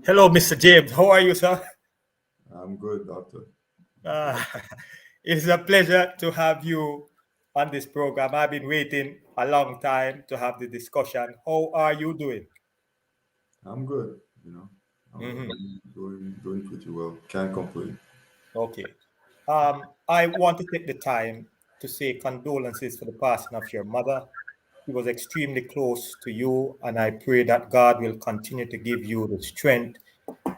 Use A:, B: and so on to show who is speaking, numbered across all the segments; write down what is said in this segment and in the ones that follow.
A: Hello, Mr. James. How are you, sir?
B: I'm good, doctor.
A: Uh, it's a pleasure to have you on this program. I've been waiting a long time to have the discussion. How are you doing?
B: I'm good. You know, I'm
A: Mhm.
B: doing pretty well. Can't complain.
A: Okay. I want to take the time to say condolences for the passing of your mother. She was extremely close to you, and I pray that God will continue to give you the strength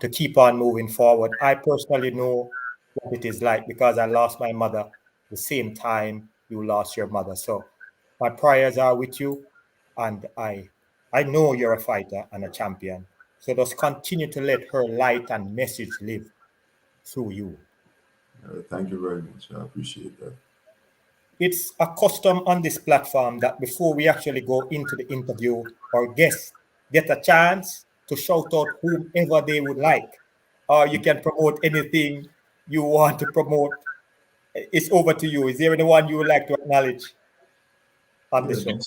A: to keep on moving forward. I personally know what it is like because I lost my mother the same time you lost your mother. So my prayers are with you, and I know you're a fighter and a champion. So just continue to let her light and message live through you.
B: Thank you very much. I appreciate that.
A: It's a custom on this platform that before we actually go into the interview, our guests get a chance to shout out whomever they would like. Or you can promote anything you want to promote. It's over to you. Is there anyone you would like to acknowledge on the
B: Yeah,
A: show?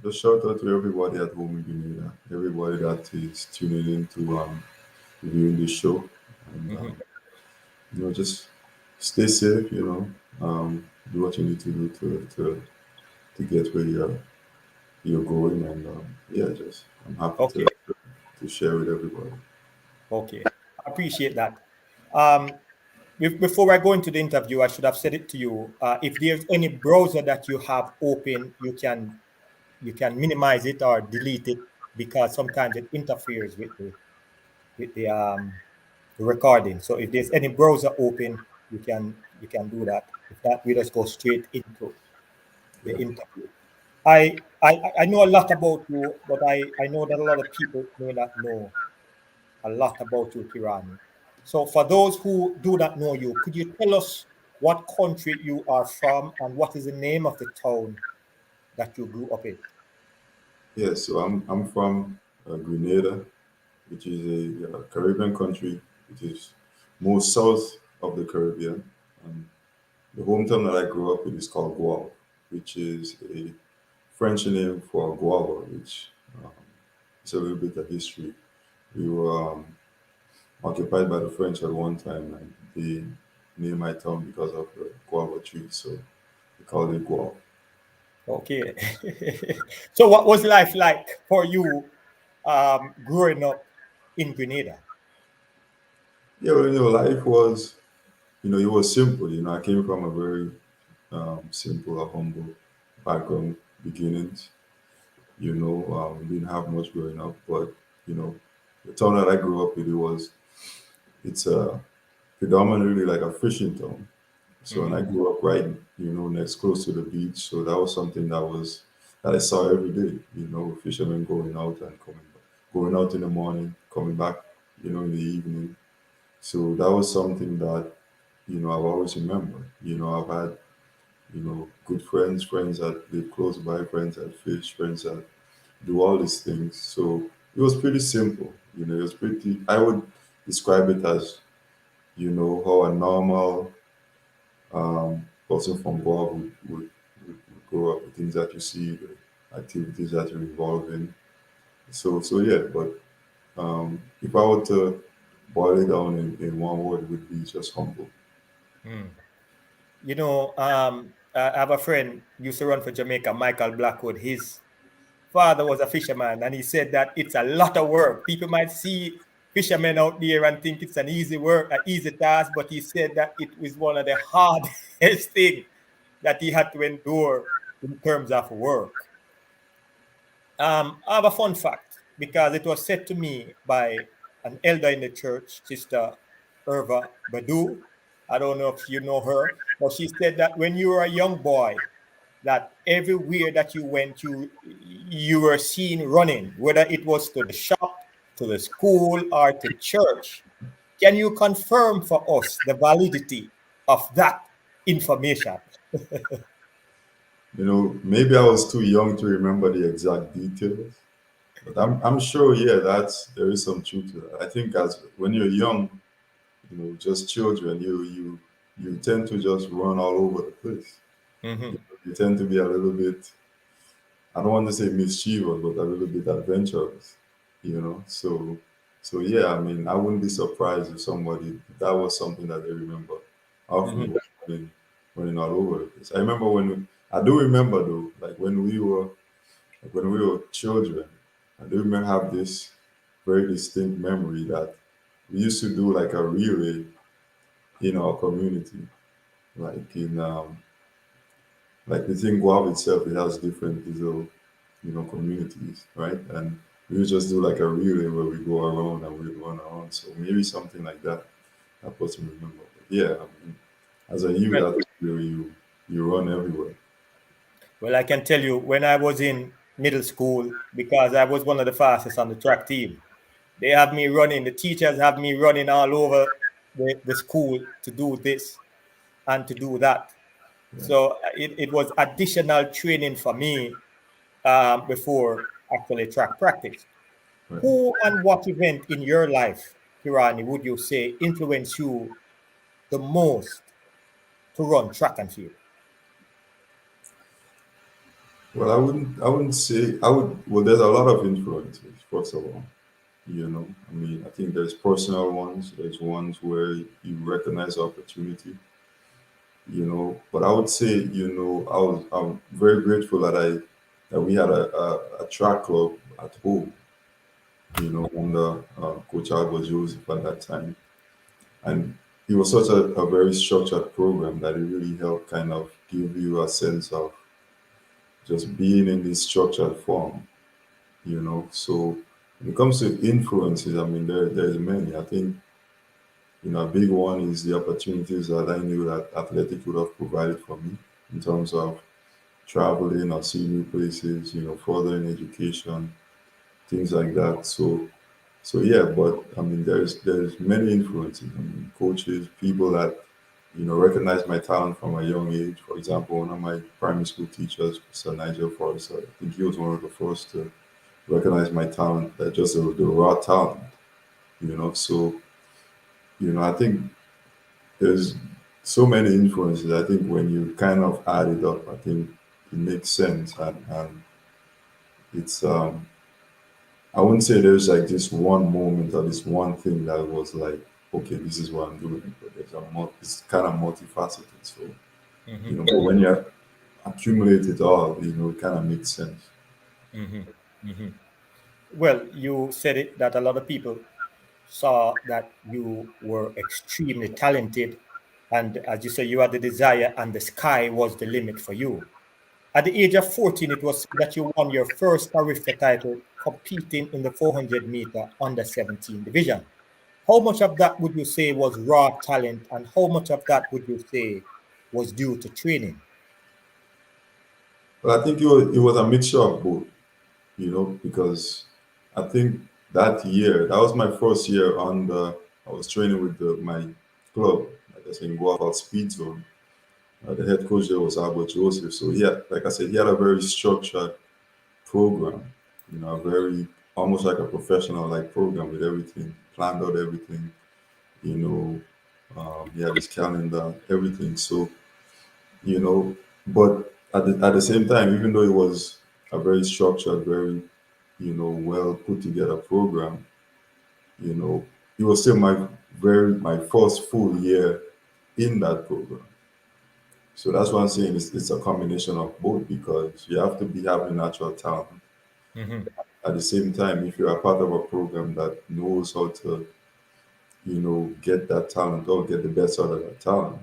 B: just shout out to everybody at home in Grenada, everybody that is tuning in to viewing the show, and
A: Mhm.
B: just stay safe. Do what you need to do to get where you're going, and yeah, just I'm happy
A: Okay,
B: to share with everybody.
A: okay. I appreciate that. Um, before I go into the interview, I should have said it to you. If there's any browser that you have open, you can minimize it or delete it because sometimes it interferes with the recording. So if there's any browser open, you can do that. If not, we just go straight into the
B: Yeah.
A: interview. I know a lot about you, but I know that a lot of people may not know a lot about you, Kirani. So for those who do not know you, could you tell us what country you are from and what is the name of the town that you grew up in?
B: Yeah, so I'm from Grenada, which is a Caribbean country, which is more south of the Caribbean. And the hometown that I grew up in is called Guava, which is a French name for guava, which um, is a little bit of history. We were occupied by the French at one time, and they named my town because of the guava tree, so we called it Guava.
A: Okay. So what was life like for you growing up in Grenada?
B: Yeah, well, life was, it was simple. I came from a very simple or humble background beginnings. Didn't have much growing up, but you know, the town that I grew up in, it's predominantly like a fishing town. So, and I
A: Mhm.
B: grew up right, next close to the beach. So that was something that I saw every day. Fishermen going out and coming back, going out in the morning, coming back, in the evening. So that was something that I've always remembered. I've had good friends that live close by, friends that fish, friends that do all these things. So it was pretty simple. It was pretty, I would describe it as, how a normal person from Goa would grow up, the things that you see, the activities that you involve in. So yeah, but if I were to boil it down in one word, it would be just humble.
A: Mm. I have a friend used to run for Jamaica, Michael Blackwood. His father was a fisherman, and he said that it's a lot of work. People might see fishermen out there and think it's an easy work, an easy task, but he said that it was one of the hardest thing that he had to endure in terms of work. I have a fun fact because it was said to me by an elder in the church, Sister Irva Badu. I don't know if you know her, but she said that when you were a young boy, that everywhere that you went, you were seen running, whether it was to the shop, to the school, or to church. Can you confirm for us the validity of that information?
B: Maybe I was too young to remember the exact details, but I'm sure, yeah, there is some truth to that. I think as when you're young, just children, you tend to just run all over the place.
A: Mhm.
B: You tend to be a little bit, I don't want to say mischievous, but a little bit adventurous. So So yeah, I mean, I wouldn't be surprised if somebody that was something that they remember. Of me
A: Mhm.
B: was running all over the place. I remember I do remember though, like when we were children. I do remember have this very distinct memory that we used to do like a relay in our community, like in like the thing Guav itself. It has different little communities, right? And we would just do like a relay where we go around and we run around. So maybe something like that. I personally remember. But yeah, I mean, as a youth,
A: Well,
B: that's where you run everywhere.
A: well, I can tell you when I was in middle school, because I was one of the fastest on the track team, they have me running, the teachers have me running all over the school to do this and to do that.
B: Yeah,
A: So it was additional training for me before actually track practice.
B: right.
A: Who and what event in your life, Kirani, would you say influenced you the most to run track and field?
B: Well, I wouldn't say I would. Well, there's a lot of influences. First of all, I mean, I think there's personal ones. There's ones where you recognize opportunity. But I would say, I'm very grateful that we had a track club at home. Under Coach Albert Joseph at that time. And it was such a very structured program that it really helped kind of give you a sense of just being in this structured form. So when it comes to influences, I mean, there's many. I think, a big one is the opportunities that I knew that athletic would have provided for me in terms of traveling or seeing new places, furthering education, things like that. So yeah, but I mean, there's many influences. I mean, coaches, people that recognize my talent from a young age. For example, one of my primary school teachers, Sir Nigel Forrest, I think he was one of the first to recognize my talent, that just the raw talent. So I think there's so many influences. I think when you kind of add it up, I think it makes sense, and it's I wouldn't say there's like this one moment or this one thing that was like, okay, this is what I'm doing. But it's kind of multifaceted. So,
A: Mhm.
B: but when you accumulate it all, it kind of makes sense.
A: Mhm. Mhm. Well, you said it that a lot of people saw that you were extremely talented, and as you say, you had the desire, and the sky was the limit for you. At the age of 14, it was said that you won your first Arifta title competing in the 400-meter under 17 division. How much of that would you say was raw talent, and how much of that would you say was due to training?
B: But I think it was a mixture of both, because I think that year, that was my first year I was training with my club, like I said, in Guava Speed Zone. The head coach there was Albert Joseph. So like I said, he had a very structured program, a very almost like a professional like program with everything, planned out everything, you know, he had his calendar, everything. So, you know, but at the same time, even though it was a very structured, very, well put together program, you know, it was still my first full year in that program. So that's what I'm saying. It's a combination of both because you have to be having natural talent.
A: Mhm.
B: At the same time, if you're a part of a program that knows how to, get that talent or get the best out of that talent,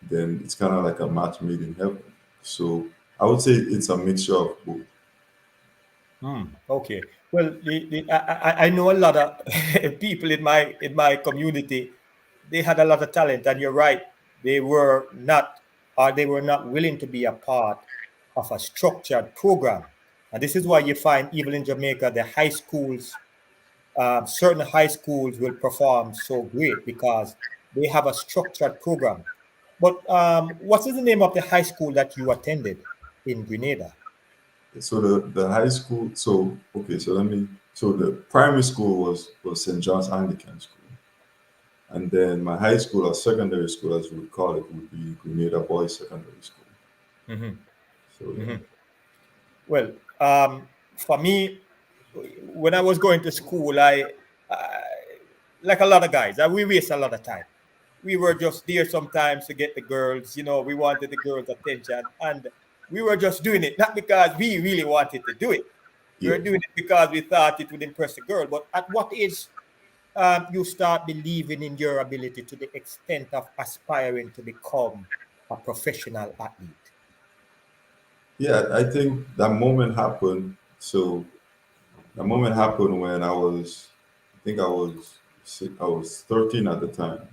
B: then it's kind of like a match made in heaven. So I would say it's a mixture of both.
A: Okay. Well, I know a lot of people in my community. They had a lot of talent, and you're right. They were not, or they were not willing to be a part of a structured program. And this is why you find even in Jamaica, the high schools, certain high schools will perform so great because they have a structured program. But what is the name of the high school that you attended in Grenada?
B: So the high school, so okay, so the primary school was St. John's Anglican School, and then my high school or secondary school, as we would call it, would be Grenada Boys Secondary School.
A: Mhm.
B: So yeah.
A: Mhm. Well, for me, when I was going to school, like a lot of guys, and we waste a lot of time. We were just there sometimes to get the girls, we wanted the girls' attention, and we were just doing it, not because we really wanted to do it. We
B: Yeah.
A: were doing it because we thought it would impress the girl. But at what age you start believing in your ability to the extent of aspiring to become a professional athlete?
B: Yeah, I think that moment happened. So that moment happened when I think I was 13 at the time,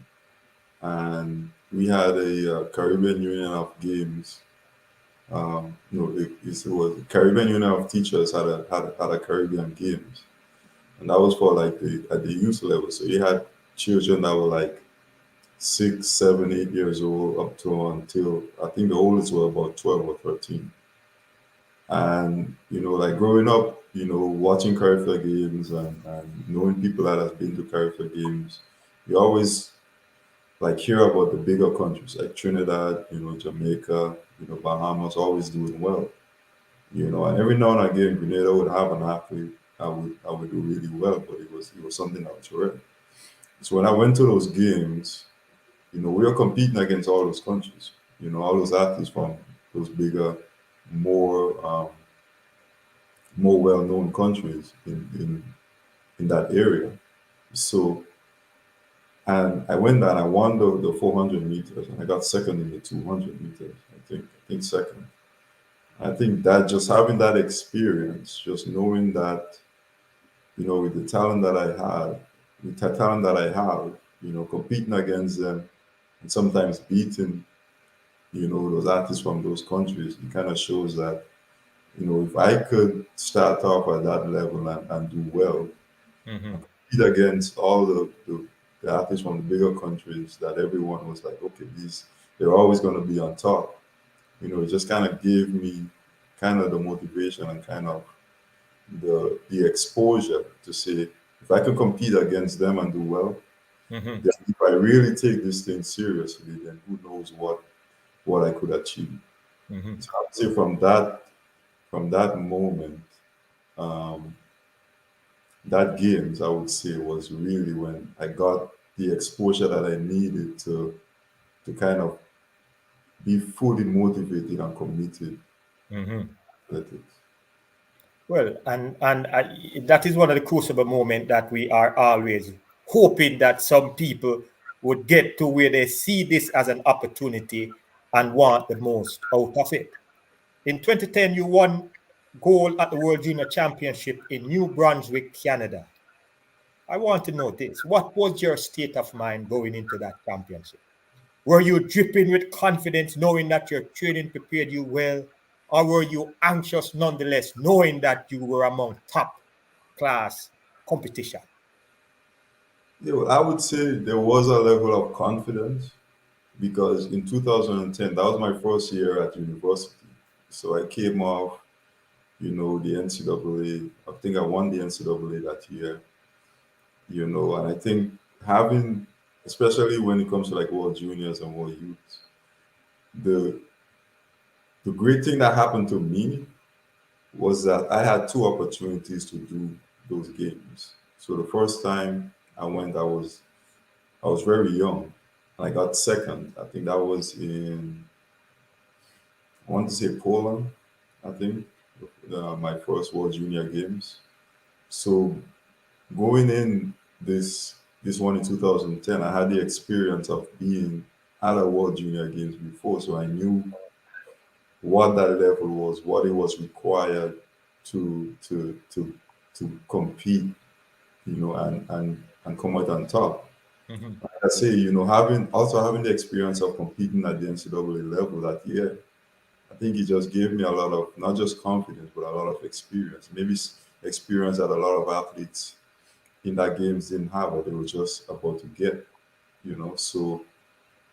B: and we had a Caribbean Union of Games. No, it was Caribbean Union of Teachers had a Caribbean Games, and that was for like the at the youth level. So you had children that were like 6, 7, 8 years old up to until I think the oldest were about 12 or 13. And like growing up, watching character games and knowing people that has been to character games, you always like hear about the bigger countries like Trinidad, Jamaica, Bahamas always doing well. And every now and again Grenada would have an athlete I would do really well, but it was something that was rare. So when I went to those games, we were competing against all those countries, all those athletes from those bigger, more more well-known countries in that area. So, and I went there and I won the 400 meters and I got second in the 200 meters. I think second. I think that just having that experience, just knowing that, with the talent that I had, with the talent that I have, competing against them and sometimes beating, those athletes from those countries, it kind of shows that, if I could start off at that level and do well,
A: Mm-hmm.
B: compete against all the athletes from the bigger countries that everyone was like, okay, they're always going to be on top. It just kind of gave me kind of the motivation and kind of the exposure to say, if I can compete against them and do well,
A: Mm-hmm.
B: then if I really take this thing seriously, then who knows what I could achieve.
A: Mm-hmm.
B: So I would say from that moment, um, that games I would say was really when I got the exposure that I needed to kind of be fully motivated and committed
A: Mm-hmm.
B: to athletics.
A: Well, that is one of the crucible moments that we are always hoping that some people would get to where they see this as an opportunity and want the most out of it. In 2010, you won gold at the World Junior Championship in New Brunswick, Canada. I want to know this. What was your state of mind going into that championship? Were you dripping with confidence knowing that your training prepared you well? Or were you anxious nonetheless, knowing that you were among top class competition?
B: I would say there was a level of confidence because in 2010, that was my first year at university. So I came off, the NCAA. I think I won the NCAA that year, and I think having, especially when it comes to like World Juniors and World Youth, the the great thing that happened to me was that I had two opportunities to do those games. So the first time I went, I was very young, and I got second. I think that was in, I want to say Poland. I think my first World Junior Games. So going in this one in 2010, I had the experience of being at a World Junior Games before, so I knew what that level was, what it was required to compete, and come out on top.
A: Mhm,
B: Like I say, having the experience of competing at the NCAA level that year, I think it just gave me a lot of not just confidence but a lot of experience. Maybe experience that a lot of athletes in that games didn't have or they were just about to get. So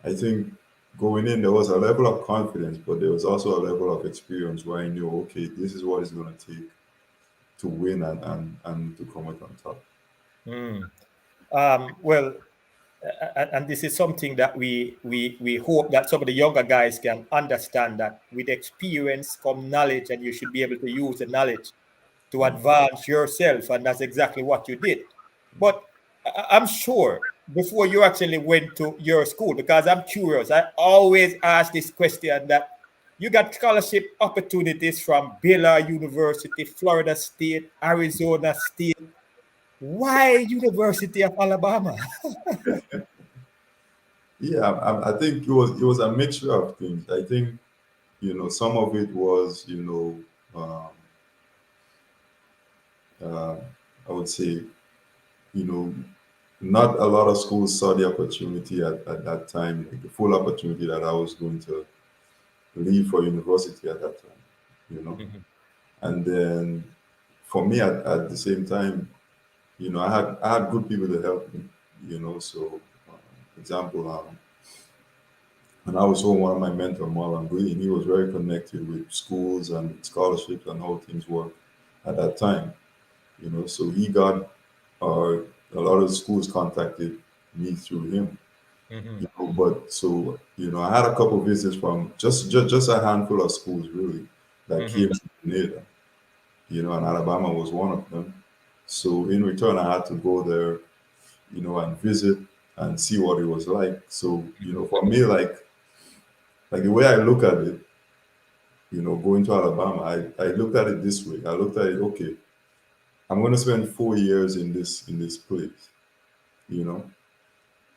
B: I think going in there was a level of confidence, but there was also a level of experience where I knew, okay, this is what it's going to take to win and to come out on top.
A: mm. Well, and this is something that we hope that some of the younger guys can understand, that with experience come knowledge, and you should be able to use the knowledge to advance yourself, and that's exactly what you did. But I'm sure before you actually went to your school, because I'm curious, I always ask this question that you got scholarship opportunities from Baylor University, Florida State, Arizona State. Why University of Alabama?
B: Yeah, I think it was a mixture of things. I think some of it was uh, I would say you know not a lot of schools saw the opportunity at that time, like the full opportunity that I was going to leave for university at that time. You know,
A: Mhm,
B: and then for me at the same time, I had good people to help me. So example, and I was home, one of my mentor, Marlon Green, he was very connected with schools and scholarships and how things work at that time. So he got a lot of schools contacted me through him.
A: mhm,
B: But so I had a couple visits from just a handful of schools really that
A: mhm,
B: came to Grenada. And Alabama was one of them. So in return, I had to go there, and visit and see what it was like. So for me, like the way I look at it, going to Alabama, I looked at it this way. I looked at it, okay, I'm going to spend 4 years in this place, you know.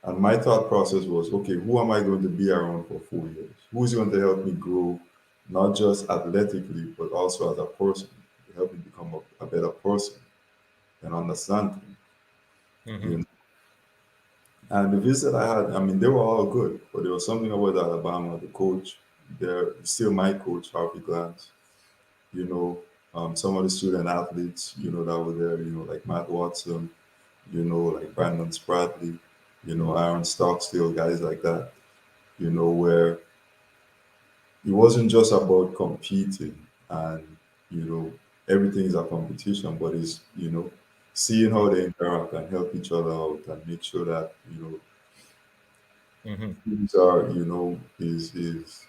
B: And my thought process was, okay, who am I going to be around for 4 years? Who's going to help me grow, not just athletically, but also as a person, to help me become a better person and understand things, you
A: mhm,
B: know. And the visit I had, I mean, they were all good, but there was something about Alabama, the coach, they're still my coach, Harvey Glantz, you know, some of the student athletes, that were there, like Matt Watson, like Brandon Spradley, Aaron Stockstill, guys like that, where it wasn't just about competing and, you know, everything is a competition, but it's, seeing how they interact and help each other out and make sure that,
A: mhm,
B: things are, is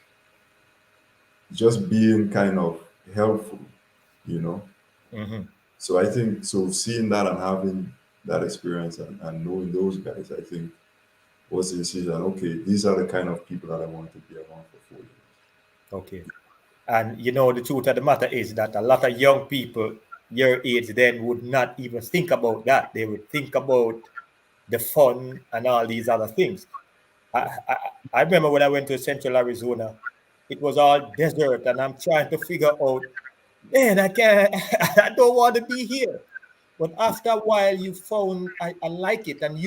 B: just being kind of helpful, you know.
A: mhm.
B: So I think so seeing that and having that experience and knowing those guys, I think was the decision. Okay, these are the kind of people that I want to be around for 4 years.
A: Okay. And the truth of the matter is that a lot of young people your age then would not even think about that. They would think about the fun and all these other things. I, I, I remember when I went to Central Arizona, it was all desert, and I'm trying to figure out, man, I can't, I don't want to be here. But after a while, you found I like it, and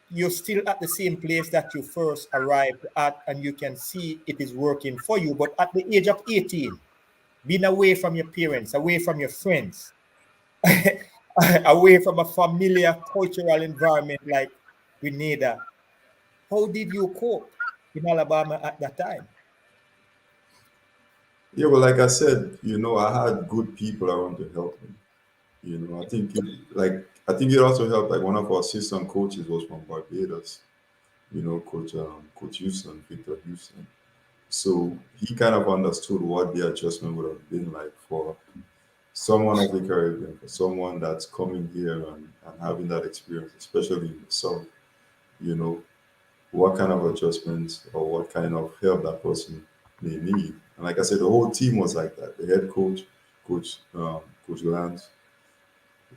A: you're still at the same place that you first arrived at, and you can see it is working for you. But at the age of 18, being away from your parents, away from your friends, away from a familiar cultural environment like Grenada, how did you cope in Alabama at that time?
B: Yeah, well, like I said, I had good people around to help me. I think it also helped. Like one of our assistant coaches was from Barbados. Coach Houston, Victor Houston. So he kind of understood what the adjustment would have been like for someone of the Caribbean, for someone that's coming here and having that experience, especially in the South, you know, what kind of adjustments or what kind of help that person may need. And like I said, the whole team was like that. The head coach, Coach Lance,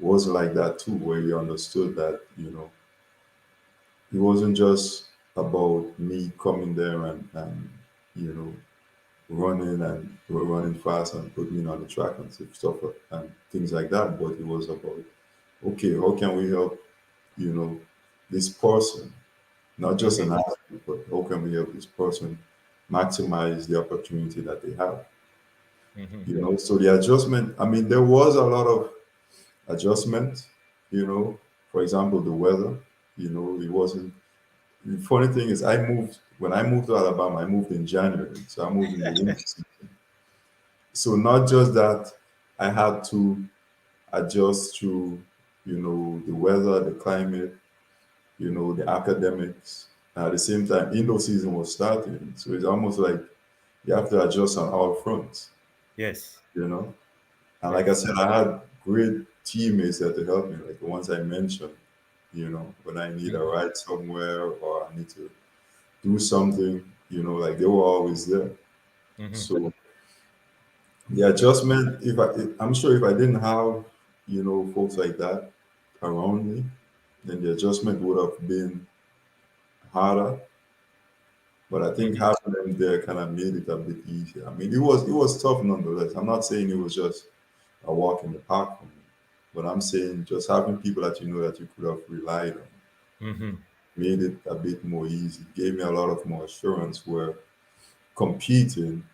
B: was like that too, where he understood that, it wasn't just about me coming there and you know, running fast and putting me on the track and and things like that. But it was about, okay, how can we help, you know, this person, not just
A: Mhm,
B: an athlete, but how can we help this person maximize the opportunity that they have?
A: mhm.
B: So the adjustment, I mean, there was a lot of adjustment, for example, the weather, it wasn't, the funny thing is when I moved to Alabama, I moved in January. So I moved in the winter season. So not just that I had to adjust to, the weather, the climate, the academics. And at the same time, indoor season was starting. So it's almost like you have to adjust on all fronts,
A: Yes,
B: you know? And like I
A: yes.
B: said, I had great teammates there to help me, like the ones I mentioned. when I need a
A: Mhm.
B: ride somewhere or I need to do something, like they were always there.
A: Mhm.
B: So the adjustment, I'm sure if I didn't have, folks like that around me, then the adjustment would have been harder. But I think
A: Mhm.
B: having them there kind of made it a bit easier. I mean, it was tough nonetheless. I'm not saying it was just a walk in the park for me, but I'm saying just having people that you know that you could have relied on
A: Mhm.
B: made it a bit more easy. Gave me a lot of more assurance where competing,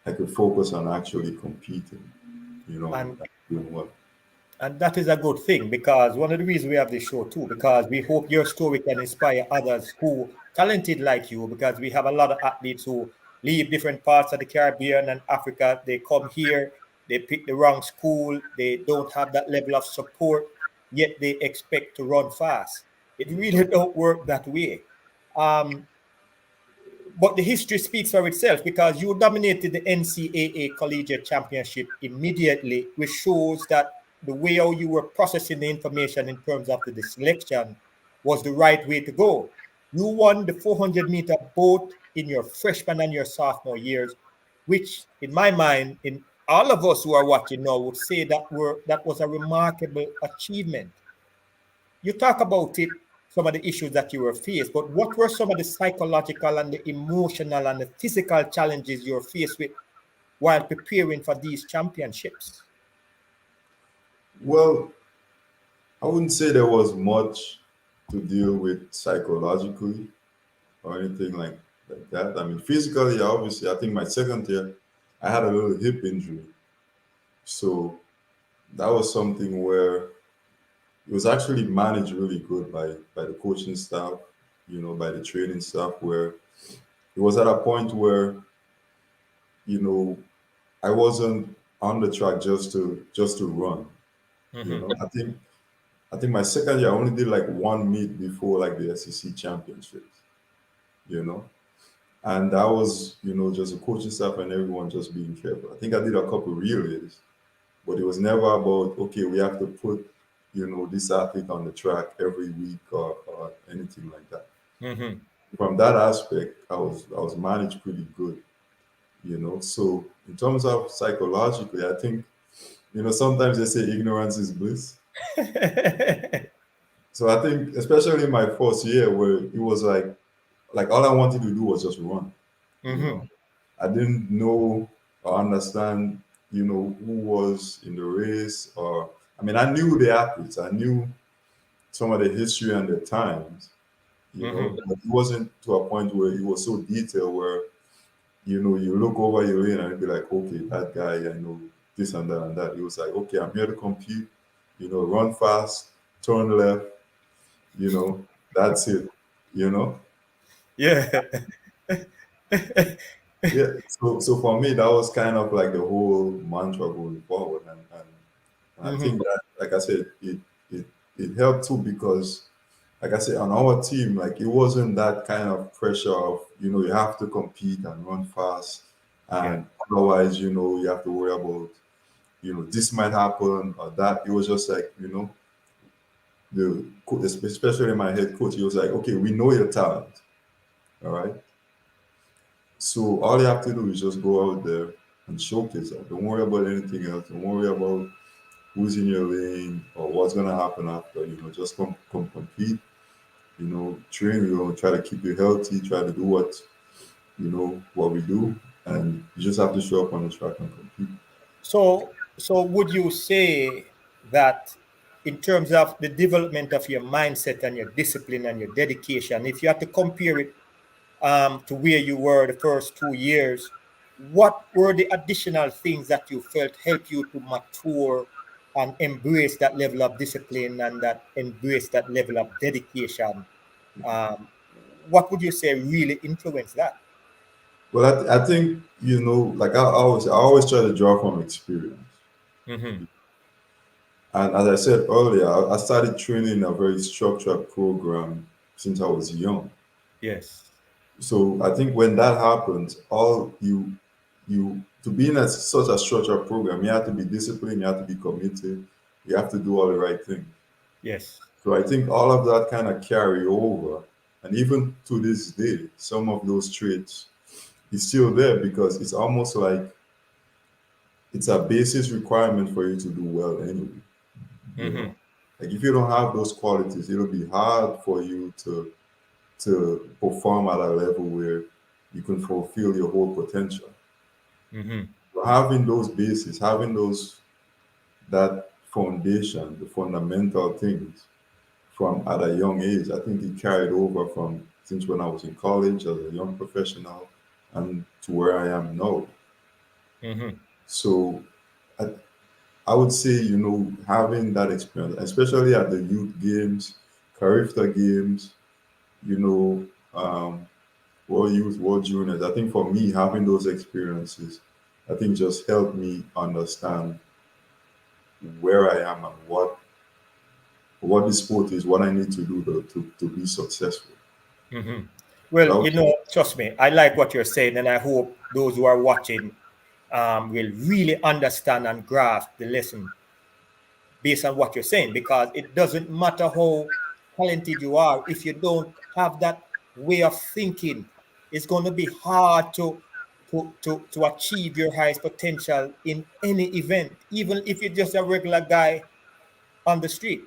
B: I could focus on actually competing,
A: And
B: and doing well.
A: And that is a good thing because one of the reasons we have this show too, because we hope your story can inspire others who talented like you, because we have a lot of athletes who leave different parts of the Caribbean and Africa. They come here, they pick the wrong school, they don't have that level of support, yet they expect to run fast. It really don't work that way. Um, but the history speaks for itself because you dominated the NCAA collegiate championship immediately, which shows that the way how you were processing the information in terms of the selection was the right way to go. You won the 400-meter both in your freshman and your sophomore years, which, in my mind, in all of us who are watching now, would say that was a remarkable achievement. You talk about it, some of the issues that you were faced, but what were some of the psychological and the emotional and the physical challenges you were faced with while preparing for these championships?
B: Well, I wouldn't say there was much to deal with psychologically or anything like that. I mean, physically, obviously, I think my second year, I had a little hip injury. So that was something where it was actually managed really good by the coaching staff, by the training staff, where it was at a point where, you know, I wasn't on the track just to run.
A: Mm-hmm.
B: I think my second year I only did like one meet before like the SEC championships, you know. And that was, just the coaching staff and everyone just being careful. I think I did a couple relays, but it was never about, okay, we have to put, this athlete on the track every week or anything like that.
A: Mm-hmm.
B: From that aspect, I was managed pretty good, So in terms of psychologically, I think, sometimes they say ignorance is bliss. So I think, especially in my first year, where it was like all I wanted to do was just run. You know,
A: Mm-hmm.
B: I didn't know or understand, who was in the race, or I mean, I knew the athletes, I knew some of the history and the times,
A: Mm-hmm.
B: but it wasn't to a point where it was so detailed where, you look over your lane and you'd be like, okay, that guy, I know this and that and that. It was like, okay, I'm here to compete, run fast, turn left, you know, that's it, you know.
A: Yeah.
B: Yeah. So for me, that was kind of like the whole mantra going forward, and I
A: Mm-hmm.
B: think that, like I said, it it helped too because, like I said, on our team, like it wasn't that kind of pressure of you have to compete and run fast,
A: Yeah.
B: and otherwise you have to worry about this might happen or that. It was just like especially my head coach, he was like, okay, we know your talent, all right. So all you have to do is just go out there and showcase that. Don't worry about anything else. Don't worry about who's in your lane or what's gonna happen after. Just come compete. Train. Try to keep you healthy. Try to do what we do, and you just have to show up on the track and compete.
A: So would you say that in terms of the development of your mindset and your discipline and your dedication, if you had to compare it to where you were the first 2 years, what were the additional things that you felt helped you to mature and embrace that level of discipline and that embrace that level of dedication? Um, what would you say really influenced that?
B: Well, I think like I always try to draw from experience.
A: Mm-hmm.
B: And as I said earlier, I started training in a very structured program since I was young.
A: Yes.
B: So I think when that happens, all you to be in such a structured program, you have to be disciplined, you have to be committed, you have to do all the right things.
A: Yes.
B: So I think all of that kind of carry over, and even to this day, some of those traits is still there because it's almost like it's a basis requirement for you to do well anyway. You
A: Mm-hmm.
B: know, like if you don't have those qualities, it'll be hard for you to perform at a level where you can fulfill your whole potential.
A: Mm-hmm.
B: So having those bases, having those that foundation, the fundamental things from at a young age, I think it carried over from since when I was in college as a young professional and to where I am now.
A: Mm-hmm.
B: So I, I would say, having that experience, especially at the youth games, Carifta games, you know, World Youth, World Juniors, I think for me, having those experiences, I think just helped me understand where I am and what the sport is, what I need to do to be successful.
A: Mm-hmm.
B: So
A: Well,
B: I would,
A: trust me, I like what you're saying, and I hope those who are watching will really understand and grasp the lesson based on what you're saying, because it doesn't matter how talented you are if you don't have that way of thinking. It's going to be hard to achieve your highest potential in any event, even if you're just a regular guy on the street.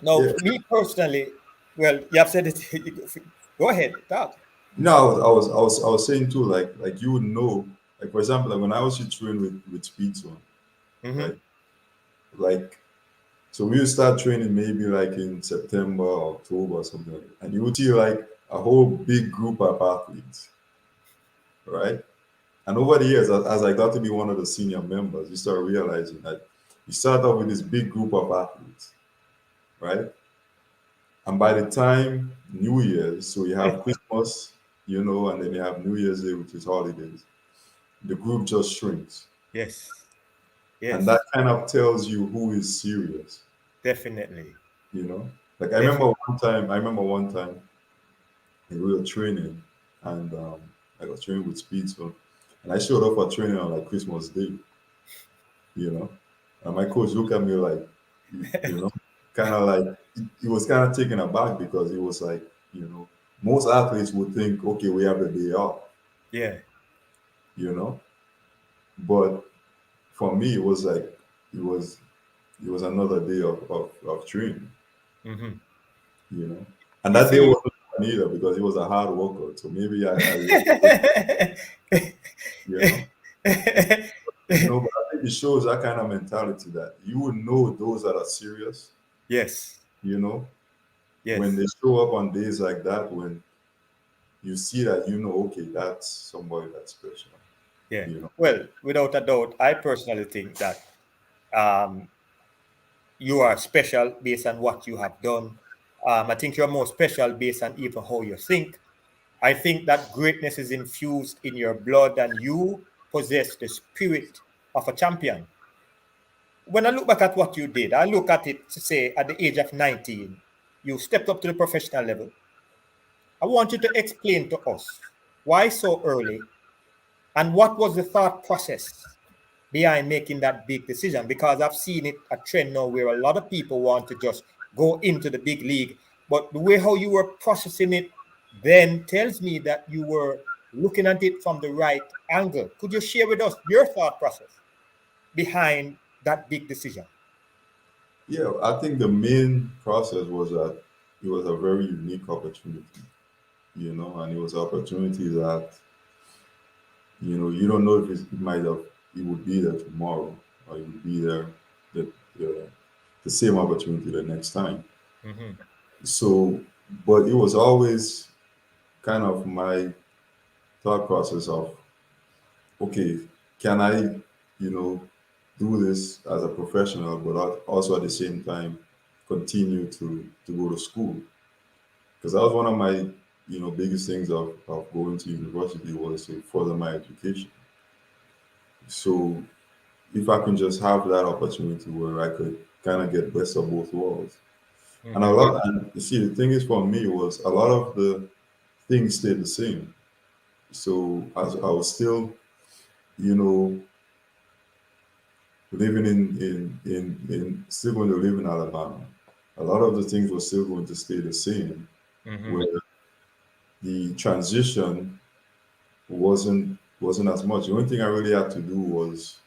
A: Now,
B: yeah.
A: me personally, well, you have said it. Go ahead, talk.
B: No, I was saying too, like you would know, like for example, like when I was to train with Speed Zone,
A: Mm-hmm.
B: right? Like so we would start training maybe like in September, October, or something like that. And you would see like a whole big group of athletes, right? And over the years, as I got to be one of the senior members, you start realizing that you start off with this big group of athletes, right? And by the time New Year's, so you have Christmas, and then you have New Year's Day, which is holidays, the group just shrinks.
A: Yes,
B: And that
A: yes,
B: kind of tells you who is serious,
A: definitely,
B: you know? Like
A: definitely.
B: I remember one time and we were training and I was training with Speed Zone and I showed up for training on like Christmas Day, you know. And my coach looked at me like, you know, kind of like he was kind of taken aback because he was like, you know, most athletes would think, okay, we have the day off,
A: Yeah.
B: you know. But for me, it was like it was another day of training,
A: Mm-hmm.
B: you know. And
A: You
B: that day
A: see,
B: wasn't fun either because he was a hard worker. So maybe I reacted, you know. But I think it shows that kind of mentality that you would know those that are serious,
A: yes,
B: you know, when
A: yes,
B: they show up on days like that, when you see that, okay, that's somebody that's special,
A: yeah.
B: you know.
A: Well, without a doubt, I personally think that um, you are special based on what you have done. I think you're more special based on even how you think. I think that greatness is infused in your blood, and you possess the spirit of a champion. When I look back at what you did, I look at it to say at the age of 19, you stepped up to the professional level. I want you to explain to us why so early and what was the thought process behind making that big decision, because I've seen it a trend now where a lot of people want to just go into the big league, but the way how you were processing it then tells me that you were looking at it from the right angle. Could you share with us your thought process behind that big decision?
B: Yeah, I think the main process was that it was a very unique opportunity, and it was an opportunity that, you don't know if it would be there tomorrow or it would be there the, the, the same opportunity the next time.
A: Mm-hmm.
B: So, but it was always kind of my thought process of, okay, can I, do this as a professional, but also at the same time continue to go to school? Because that was one of my, biggest things of going to university was to further my education. So if I can just have that opportunity where I could kind of get best of both worlds. And
A: Mm-hmm.
B: you see, the thing is for me was a lot of the things stayed the same. So as I was still, you know, living in still going to live in Alabama. a lot of the things were still going to stay the same,
A: Mm-hmm.
B: where the transition wasn't as much. The only thing I really had to do was,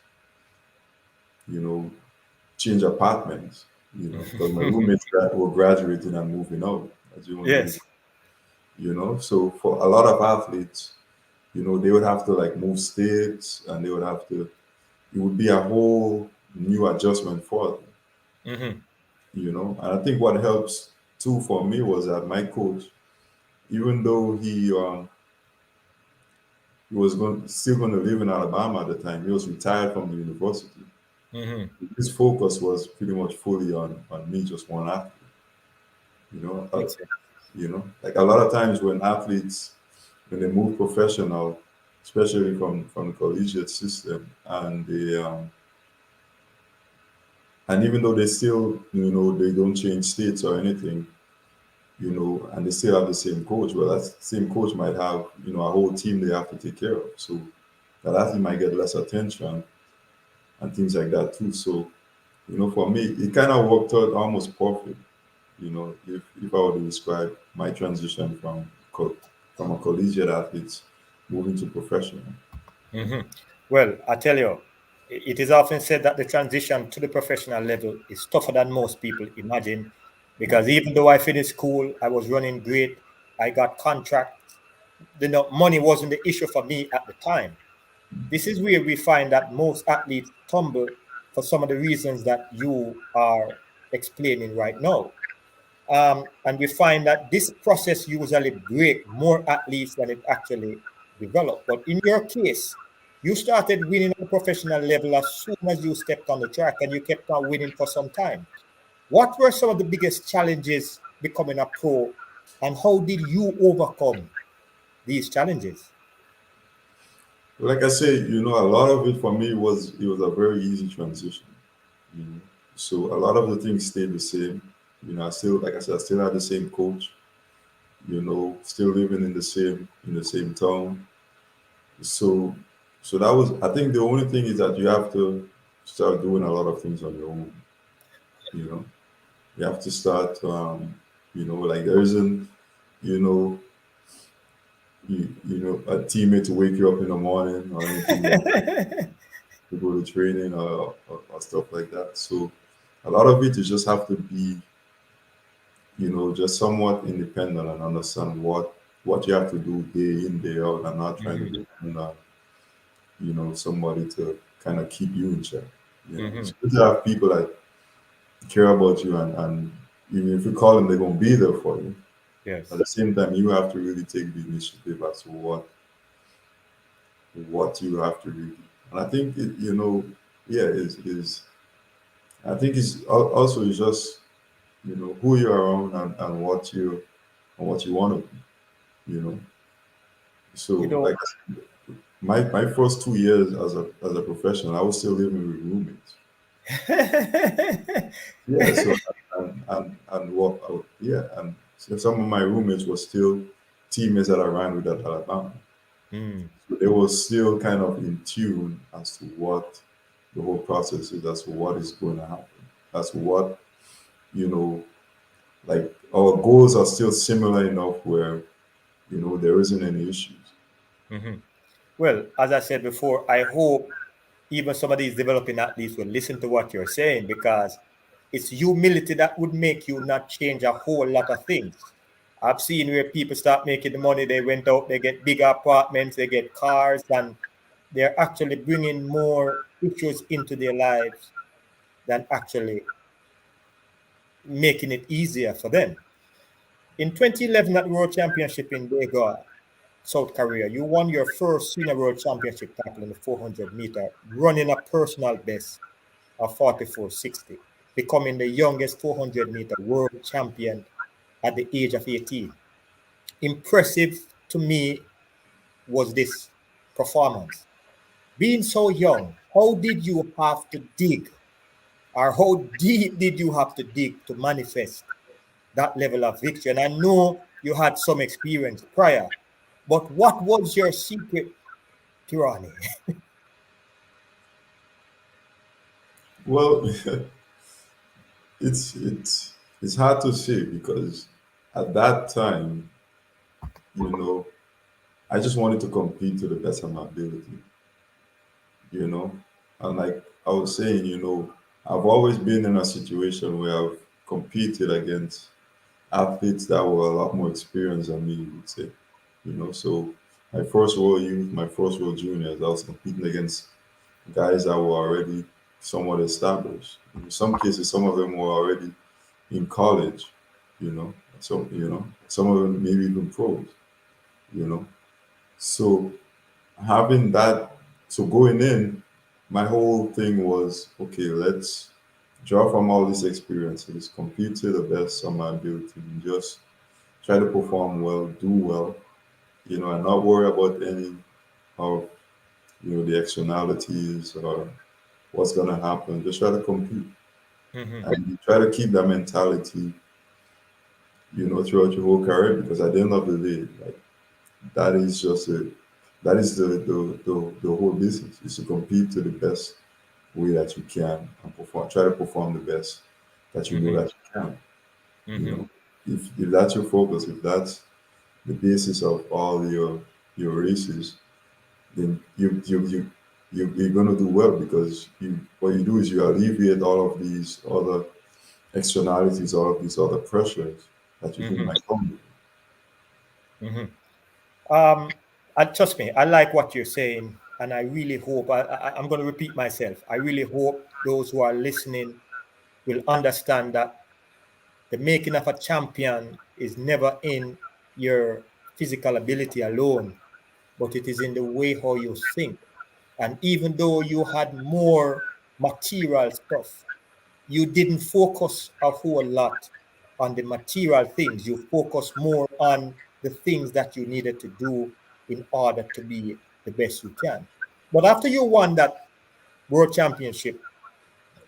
B: you know, change apartments, because my roommates that were graduating and moving out. That's the only
A: Yes.
B: reason, So for a lot of athletes, they would have to like move states, and they would have to. It would be a whole new adjustment for them,
A: Mm-hmm.
B: And I think what helps too for me was that my coach, even though he was still going to live in Alabama at the time, he was retired from the university.
A: Mm-hmm.
B: His focus was pretty much fully on me, just one athlete. You know, uh,
A: Makes sense.
B: like a lot of times when athletes, when they move professional, especially from the collegiate system, and even though they still, they don't change states or anything, and they still have the same coach. Well, that same coach might have, a whole team they have to take care of. So that athlete might get less attention and things like that too. So, for me, it kind of worked out almost perfect. If I were to describe my transition from a collegiate athlete moving to professional.
A: Mm-hmm. Well, I tell you, it is often said that the transition to the professional level is tougher than most people imagine, because even though I finished school, I was running great, I got contracts. Money wasn't the issue for me at the time. This is where we find that most athletes tumble for some of the reasons that you are explaining right now. And we find that this process usually break more athletes than it actually developed. But in your case, you started winning at the professional level as soon as you stepped on the track, and you kept on winning for some time. What were some of the biggest challenges becoming a pro, and how did you overcome these challenges?
B: Like I say, a lot of it for me was a very easy transition. You know, so a lot of the things stayed the same. I still, like I said, I still had the same coach. Still living in the same town. So, that was. I think the only thing is that you have to start doing a lot of things on your own. You know, you have to start. Like there isn't, you know, a teammate to wake you up in the morning or anything like to go to training or stuff like that. So, a lot of it you just have to be, just somewhat independent and understand what you have to do day in day out, and not trying to
A: Mhm,
B: depend on somebody to kind of keep you in check.
A: mhm.
B: It's good to have people that care about you, and even if you call them, they're gonna be there for you. At
A: Yes.
B: the same time, you have to really take the initiative as to what you have to really. And I think yeah, is I think also is just who you're around, and what you want to be. So
A: You know,
B: like my first 2 years as a professional, I was still living with roommates. Yeah, so and what yeah, and so some of my roommates were still teammates that I ran with at Alabama.
A: Mm,
B: So they were still kind of in tune as to what the whole process is, as to what is going to happen, as to what you know, like our goals are still similar enough where there isn't any issues.
A: mhm. Well, as I said before, I hope even some of these developing athletes will listen to what you're saying, because it's humility that would make you not change a whole lot of things. I've seen where people start making the money, they went out, they get bigger apartments, they get cars, and they're actually bringing more issues into their lives than actually making it easier for them. In 2011 at the World Championship in Daegu, South Korea, you won your first senior world championship title in the 400 meter, running a personal best of 44.60, becoming the youngest 400 meter world champion at the age of 18. Impressive to me was this performance. Being so young, how did you have to dig, or how deep did you have to dig to manifest that level of victory? And I know you had some experience prior, but what was your secret, Kirani?
B: Well, it's it's hard to say because at that time, you know, I just wanted to compete to the best of my ability, you know. And like I was saying, I've always been in a situation where I've competed against athletes that were a lot more experienced than me, you would say. So my first world youth, my first world juniors, I was competing against guys that were already somewhat established. In some cases, some of them were already in college, some of them maybe even pros, you know. So having that, so going in, my whole thing was okay, let's draw from all these experiences, compete to the best of my ability, and just try to perform well, do well, and not worry about any of the externalities or what's gonna happen. Just try to compete
A: Mm-hmm.
B: and you try to keep that mentality, throughout your whole career because at the end of the day, like that is just it. That is the whole business is to compete to the best way that you can and perform. Try to perform the best that you know
A: Mm-hmm.
B: that you can. You
A: Mm-hmm.
B: know, if that's your focus, if that's the basis of all your races, then you're gonna do well because what you do is you alleviate all of these other externalities, all of these other pressures that you think
A: Mm-hmm.
B: might come with
A: Mm-hmm. And trust me, I like what you're saying, and I really hope I'm going to repeat myself. I really hope those who are listening will understand that the making of a champion is never in your physical ability alone, but it is in the way how you think. And even though you had more material stuff, you didn't focus a whole lot on the material things. You focus more on the things that you needed to do in order to be the best you can. But after you won that world championship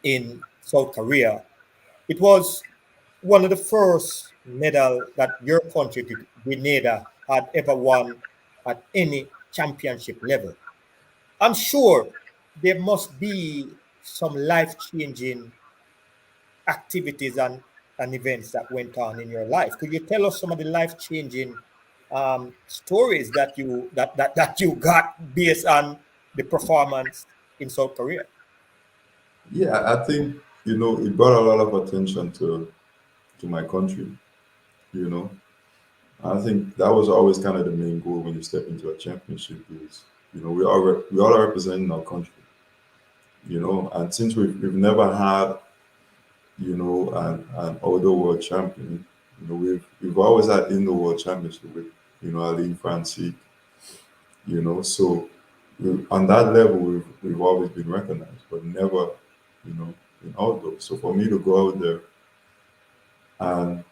A: in South Korea, it was one of the first medal that your country, Grenada, had ever won at any championship level. I'm sure there must be some life-changing activities and events that went on in your life. Could you tell us some of the life-changing stories that you got based on the performance in South Korea?
B: Yeah, I think it brought a lot of attention to my country. You know, I think that was always kind of the main goal when you step into a championship is we all are representing our country. And since we've never had an outdoor world champion, we've always had indoor world championship with Ali Francis. So on that level we've always been recognized, but never in outdoors. So for me to go out there and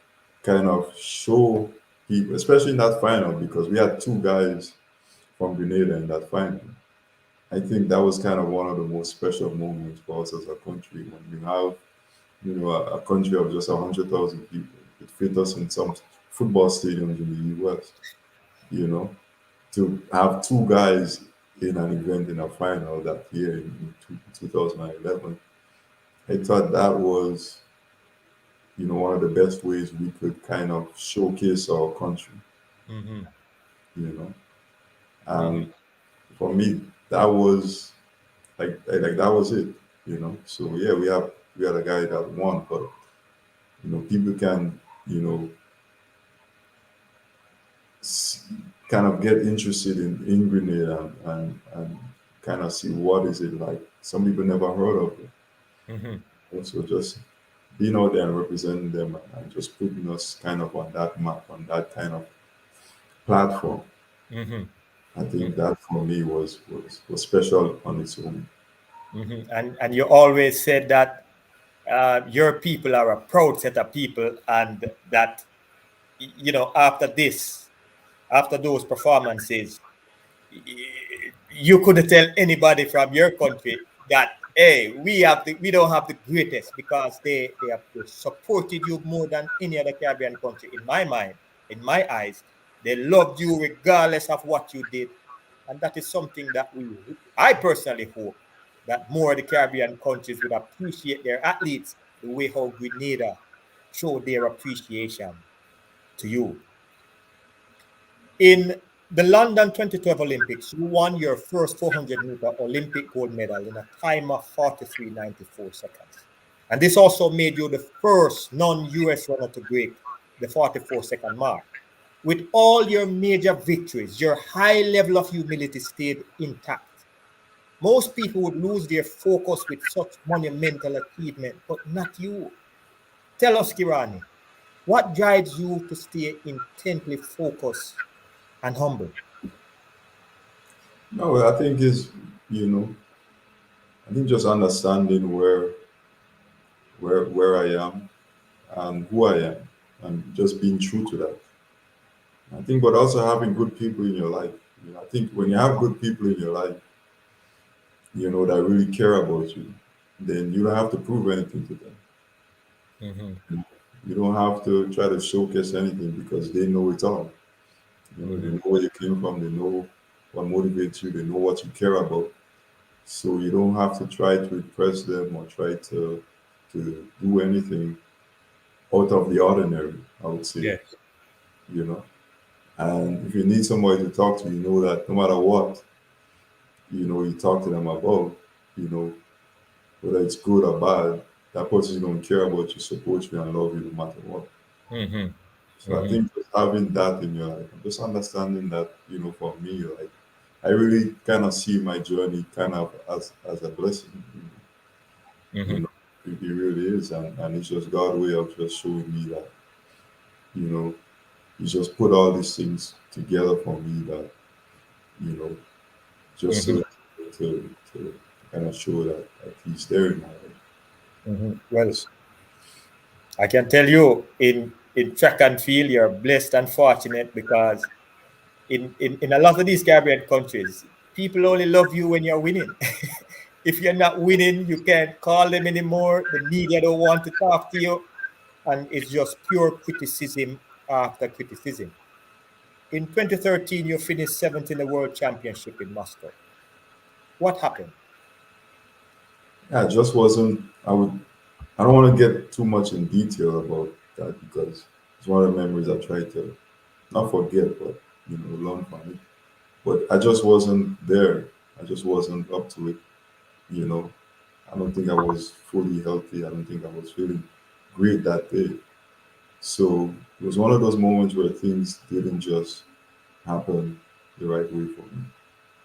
B: kind of show people, especially in that final, because we had two guys from Grenada in that final. I think that was kind of one of the most special moments for us as a country when you have, a country of just 100,000 people. It fit us in some football stadiums in the US, you know, to have two guys in an event in a final that year in 2011. I thought that was, one of the best ways we could kind of showcase our country,
A: Mm-hmm.
B: you know.
A: Mm-hmm.
B: And for me, that was like that was it, So yeah, we had a guy that won, but people can, you know, s- kind of get interested in Grenada and kind of see what is it like. Some people never heard of it.
A: Mm-hmm.
B: So just being out there and representing them and just putting us kind of on that map, on that kind of platform.
A: Mm-hmm.
B: I think that for me was special on its own.
A: Mm-hmm. And you always said that your people are a proud set of people, and that after this, after those performances, you couldn't tell anybody from your country that hey, we don't have the greatest, because they supported you more than any other Caribbean country. In my mind, in my eyes, they loved you regardless of what you did, and that is something that I personally hope that more of the Caribbean countries would appreciate their athletes the way how Grenada show their appreciation to you. In the London 2012 Olympics, you won your first 400-meter Olympic gold medal in a time of 43.94 seconds. And this also made you the first non-US runner to break the 44-second mark. With all your major victories, your high level of humility stayed intact. Most people would lose their focus with such monumental achievement, but not you. Tell us, Kirani, what drives you to stay intently focused and humble?
B: No, I think is, you know, I think just understanding where I am and who I am, and just being true to that. I think, but also having good people in your life. I think when you have good people in your life, that really care about you, then you don't have to prove anything to them.
A: Mhm,
B: You don't have to try to showcase anything because they know it all. They
A: mhm,
B: know where you came from, they know what motivates you, they know what you care about. So you don't have to try to impress them or try to do anything out of the ordinary, I would say,
A: yes.
B: you know. And if you need somebody to talk to, you know that no matter what, you talk to them about, you know, whether it's good or bad, that person is going to care about you, support you, and love you no matter what.
A: Mhm,
B: So I
A: mhm,
B: think just having that in your life, and just understanding that, for me, like I really kind of see my journey kind of as a blessing. You
A: mhm,
B: know, it really is, and it's just God's way of just showing me that, you know, He just put all these things together for me that, you know, just
A: mhm,
B: to kind of show that He's there in my life.
A: mhm. Well, I can tell you in track and field, you're blessed and fortunate because in a lot of these Caribbean countries, people only love you when you're winning. If you're not winning, you can't call them anymore. The media don't want to talk to you, and it's just pure criticism after criticism. In 2013, you finished seventh in the World Championship in Moscow. What happened?
B: Yeah, it just wasn't. I don't want to get too much in detail about that because it's one of the memories I try to not forget, but learn from it. But I just wasn't there. I just wasn't up to it. You know, I don't think I was fully healthy. I don't think I was feeling great that day. So it was one of those moments where things didn't just happen the right way for me.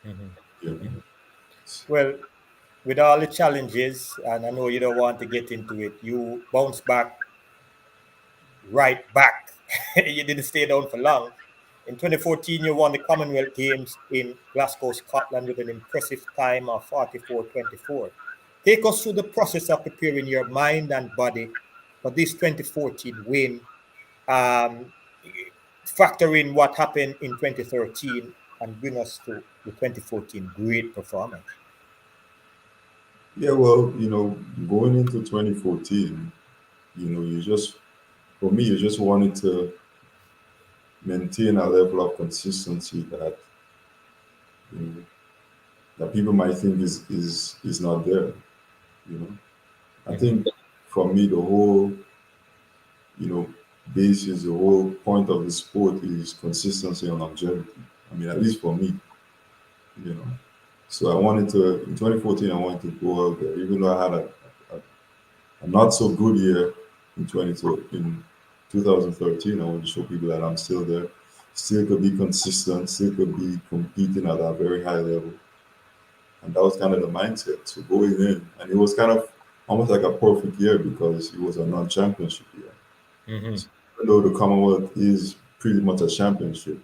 A: Mhm,
B: You know,
A: mhm. Well, with all the challenges, and I know you don't want to get into it, you bounce back right back. You didn't stay down for long. In 2014, you won the Commonwealth Games in Glasgow, Scotland, with an impressive time of 44.24. Take us through the process of preparing your mind and body for this 2014 win. Um, Factor in what happened in 2013 and bring us to the 2014 great performance.
B: yeah. Well, going into 2014, you just for me, you just wanted to maintain a level of consistency that you know that people might think is not there. You know, I
A: Mhm,
B: think for me the whole basis, the whole point of the sport is consistency and longevity. I mean, at least for me, you know. So I wanted to in 2014. I wanted to go out there, even though I had a not so good year in 2013. I wanted to show people that I'm still there, still could be consistent, still could be competing at a very high level. And that was kind of the mindset. So going in, and it was kind of almost like a perfect year because it was a non-championship year.
A: mhm,
B: So even though the Commonwealth is pretty much a championship,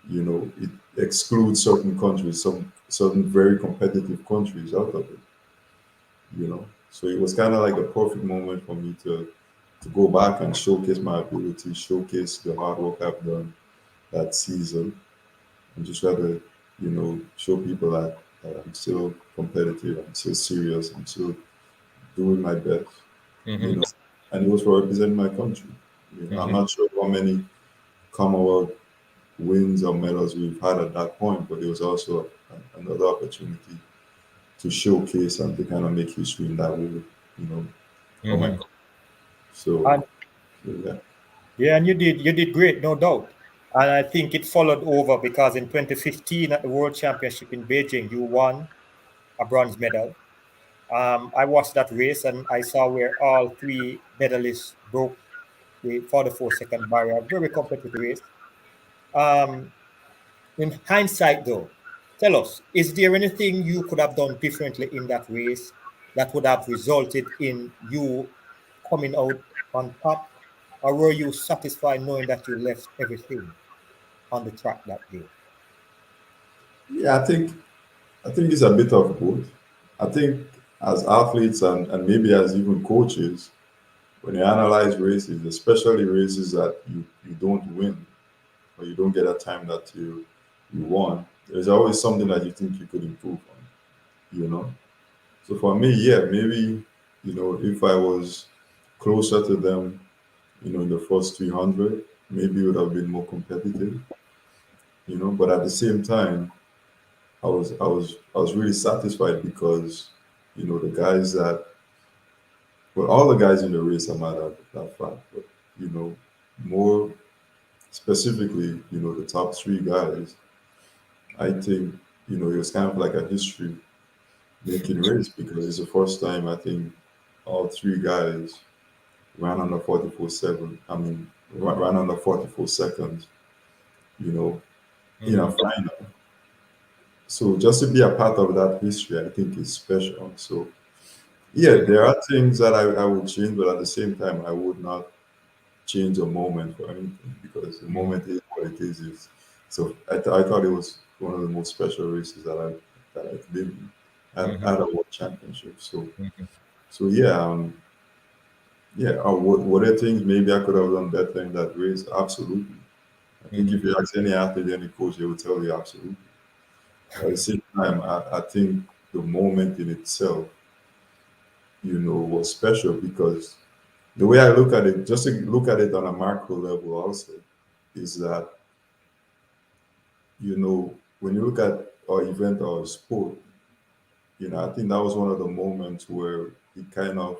B: it excludes certain countries, some certain very competitive countries out of it. So it was kind of like a perfect moment for me to go back and showcase my ability, showcase the hard work I've done that season, and just try to, show people that I'm still competitive, I'm still serious, I'm still doing my best, you
A: mhm,
B: know. And it was for representing my country. I'm
A: mhm,
B: not sure how many Commonwealth wins or medals we've had at that point, but it was also another opportunity to showcase and to kind of make history in that way, you know, for my
A: mhm.
B: country. So
A: And
B: Yeah.
A: Yeah, and you did great, no doubt. And I think it followed over because in 2015 at the World Championship in Beijing, you won a bronze medal. I watched that race and I saw where all three medalists broke the 44-second barrier. Very competitive race. Um, in hindsight, though, tell us, is there anything you could have done differently in that race that would have resulted in you coming out on top? Or were you satisfied knowing that you left everything on the track that day?
B: Yeah, I think it's a bit of both. I think as athletes and maybe as even coaches, when you analyze races, especially races that you don't win or you don't get a time that you won, there's always something that you think you could improve on, you know? So for me, yeah, maybe, if I was closer to them, in the first 300, maybe it would have been more competitive, but at the same time, I was really satisfied because, the guys that, well, all the guys in the race are not that fast, but, you know, more specifically, the top three guys, I think, it was kind of like a history making race because it's the first time I think all three guys ran under 44.7. I mean, ran under 44 seconds, you know, in a
A: Mm-hmm.
B: final. So just to be a part of that history, I think is special. So yeah, there are things that I would change, but at the same time, I would not change a moment for anything because the
A: Mm-hmm.
B: moment is what it is. So I thought it was one of the most special races that I've been in
A: Mm-hmm.
B: at a world championship. So
A: Mm-hmm.
B: so yeah, yeah. Were there things maybe I could have done better in that race? Absolutely. I think
A: Mm-hmm.
B: if you ask any athlete, any coach, they will tell you absolutely. But at the same time, I think the moment in itself, was special because the way I look at it, just to look at it on a macro level also, is that, when you look at our event or sport, I think that was one of the moments where it kind of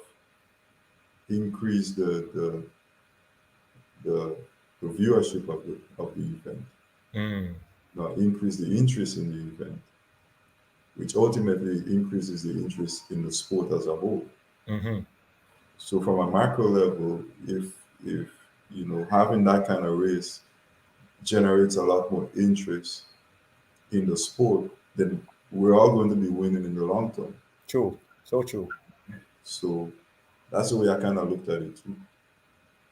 B: increased the, the viewership of the event,
A: Mm-hmm.
B: increase the interest in the event, which ultimately increases the interest in the sport as a whole.
A: Mm-hmm.
B: So from a macro level, if having that kind of race generates a lot more interest in the sport, then we're all going to be winning in the long term.
A: True. So true.
B: So that's the way I kind of looked at it too.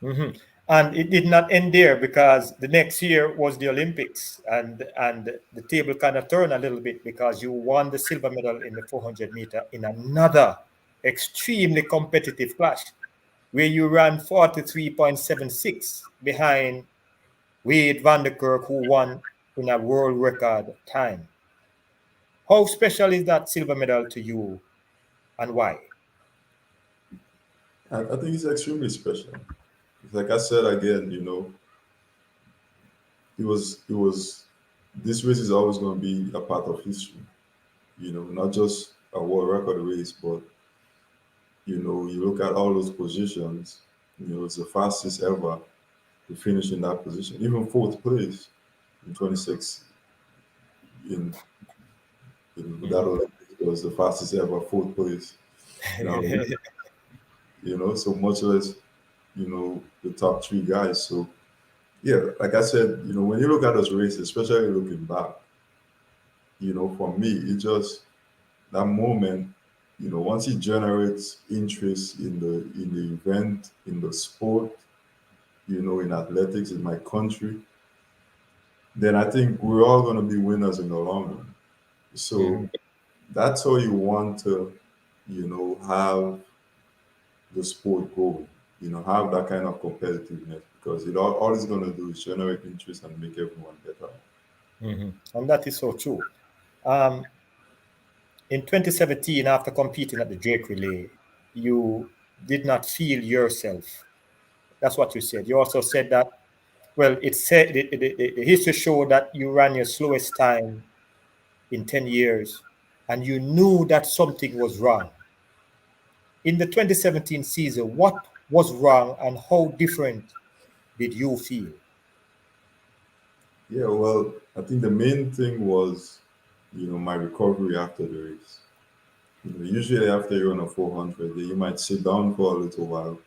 A: Hmm. And it did not end there because the next year was the Olympics, and the table kind of turned a little bit because you won the silver medal in the 400-meter in another extremely competitive clash where you ran 43.76 behind Wade van der Kerk, who won in a world record time. How special is that silver medal to you and why?
B: I think it's extremely special. Like I said again, it was this race is always going to be a part of history. Not just a world record race, but you look at all those positions. It's the fastest ever to finish in that position. Even fourth place in 26 in that
A: Mhm.
B: Olympics was the fastest ever fourth place in our Olympics. So much less the top three guys. So yeah, like I said, when you look at those races, especially looking back, for me, it just that moment, once it generates interest in the event, in the sport, in athletics in my country, then I think we're all going to be winners in the long run. So
A: Mhm.
B: that's how you want to, have the sport going. Have that kind of competitiveness because all it's going to do is generate interest and make everyone better.
A: Mhm. And that is so true. Um, in 2017, after competing at the Drake Relay, you did not feel yourself. That's what you said. You also said that, well, it said the history showed that you ran your slowest time in 10 years and you knew that something was wrong. In the 2017 season, what was wrong and how different did you feel?
B: Yeah, well, I think the main thing was, my recovery after the race. Usually after you run a 400, you might sit down for a little while,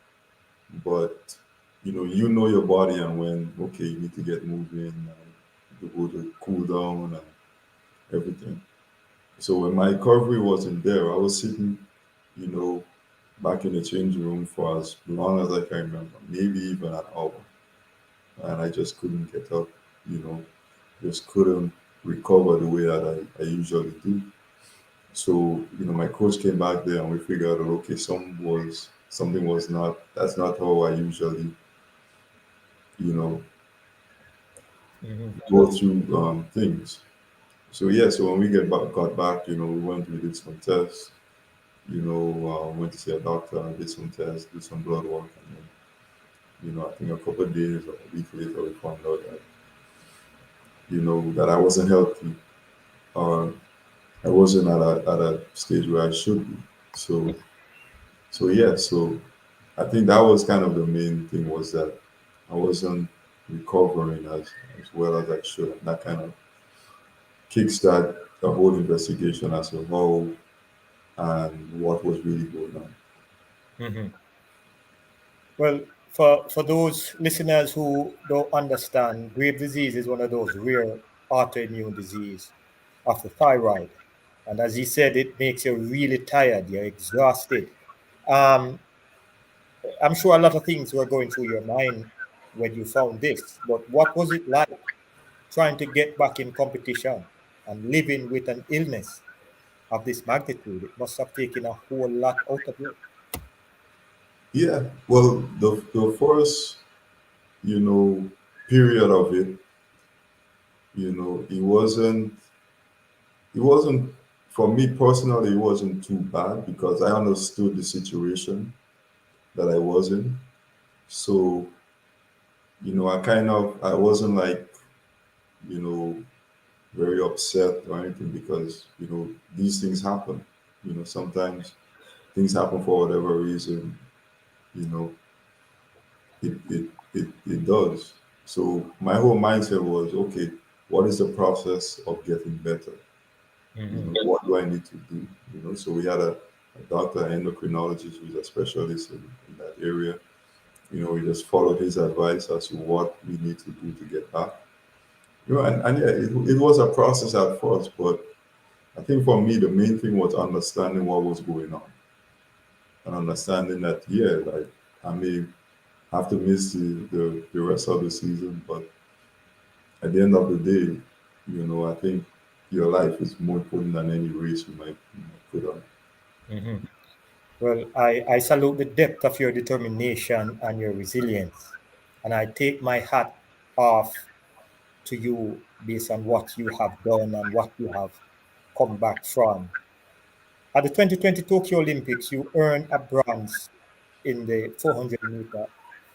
B: but you know your body and when okay, you need to get moving and you go to cool down and everything. So when my recovery wasn't there, I was sitting, you know, back in the changing room for as long as I can remember, maybe even an hour, and I just couldn't get up. You know, just couldn't recover the way that I usually do. So, my coach came back there and we figured out, okay, something was not, that's not how I usually, you know,
A: Mhm.
B: go through things. So yeah, so when we got back, we did some tests, went to see a doctor, did some tests, did some blood work, and then, I think a couple of days or a week later, we found out that, that I wasn't healthy or I wasn't at a stage where I should be. So, so I think that was kind of the main thing was that I wasn't recovering as well as I should. And that kind of kickstart the whole investigation as a whole and what was really going on.
A: Mhm. Well, for those listeners who don't understand, Graves' disease is one of those rare autoimmune disease of the thyroid. And as he said, it makes you really tired, you're exhausted. Um, I'm sure a lot of things were going through your mind when you found this, but what was it like trying to get back in competition and living with an illness of this magnitude? It must have taken a whole lot out of you.
B: Yeah, well, the first, you know, period of it, it wasn't for me personally, it wasn't too bad because I understood the situation that I was in. So, I wasn't like, you know, very upset or anything because, these things happen. Sometimes things happen for whatever reason, you know, it does. So my whole mindset was, okay, what is the process of getting better?
A: Mhm.
B: What do I need to do? So we had a doctor, an endocrinologist who's a specialist in that area. We just followed his advice as to what we need to do to get back. And yeah, it was a process at first, but I think for me, the main thing was understanding what was going on and understanding that, yeah, like I may have to miss the rest of the season, but at the end of the day, I think your life is more important than any race you might put on.
A: Mhm. Well, I salute the depth of your determination and your resilience. And I take my hat off to you based on what you have done and what you have come back from. At the 2020 Tokyo Olympics, you earned a bronze in the 400-meter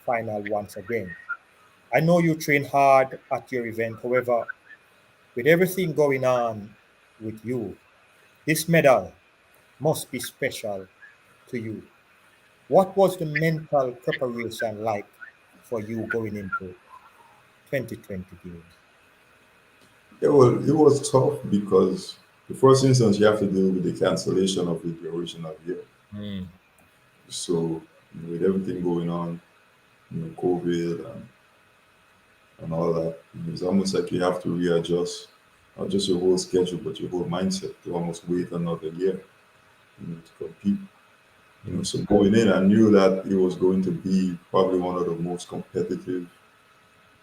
A: final once again. I know you train hard at your event. However, with everything going on with you, this medal must be special to you. What was the mental preparation like for you going into 2020 games?
B: Yeah, well, it was tough because the first instance you have to deal with the cancellation of the original year.
A: Mm.
B: So with everything going on, COVID and all that, it's almost like you have to readjust not just your whole schedule, but your whole mindset to almost wait another year, to compete.
A: Mm.
B: So going in, I knew that it was going to be probably one of the most competitive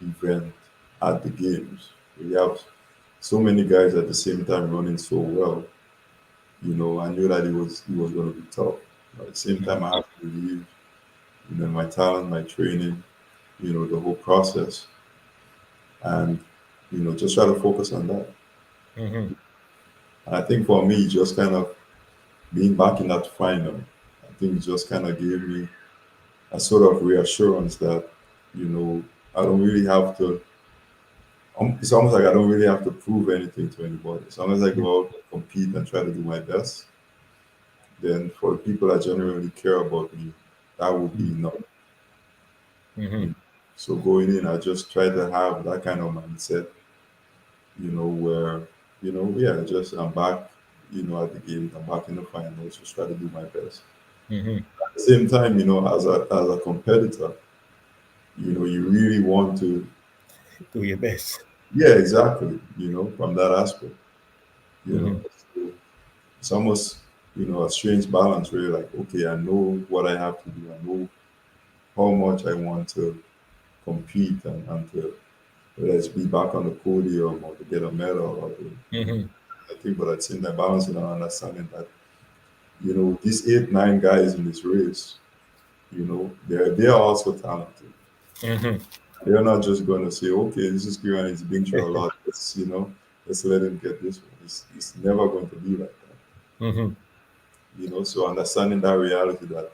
B: event at the games. We have so many guys at the same time running so well. I knew that it was going to be tough. But at the same time, I have to believe, my talent, my training, the whole process, and just try to focus on that.
A: Mm-hmm.
B: And I think for me, just kind of being back in that final, I think it just kind of gave me a sort of reassurance that you know I don't really have to. It's almost like I don't really have to prove anything to anybody. As long as I go out, compete, and try to do my best, then for the people that genuinely care about me, that would be enough.
A: Mm-hmm.
B: So going in, I just try to have that kind of mindset, where, yeah, just I'm back, at the game, I'm back in the finals, just try to do my best.
A: Mm-hmm.
B: At the same time, as a competitor, you really want to,
A: Do your best.
B: yeah, exactly, from that aspect, you know.
A: Mm-hmm.
B: So it's almost, a strange balance where you're like, okay, I know what I have to do, I know how much I want to compete and to, whether it's be back on the podium or to get a medal or to,
A: Mm-hmm.
B: I think, but I'd say that balancing and understanding that, these 8, 9 guys in this race, they're also talented.
A: Mm-hmm.
B: They're not just going to say, okay, this is Kirani, he's been through a lot. Let's let him get this one. It's never going to be like that.
A: Mm-hmm.
B: So understanding that reality that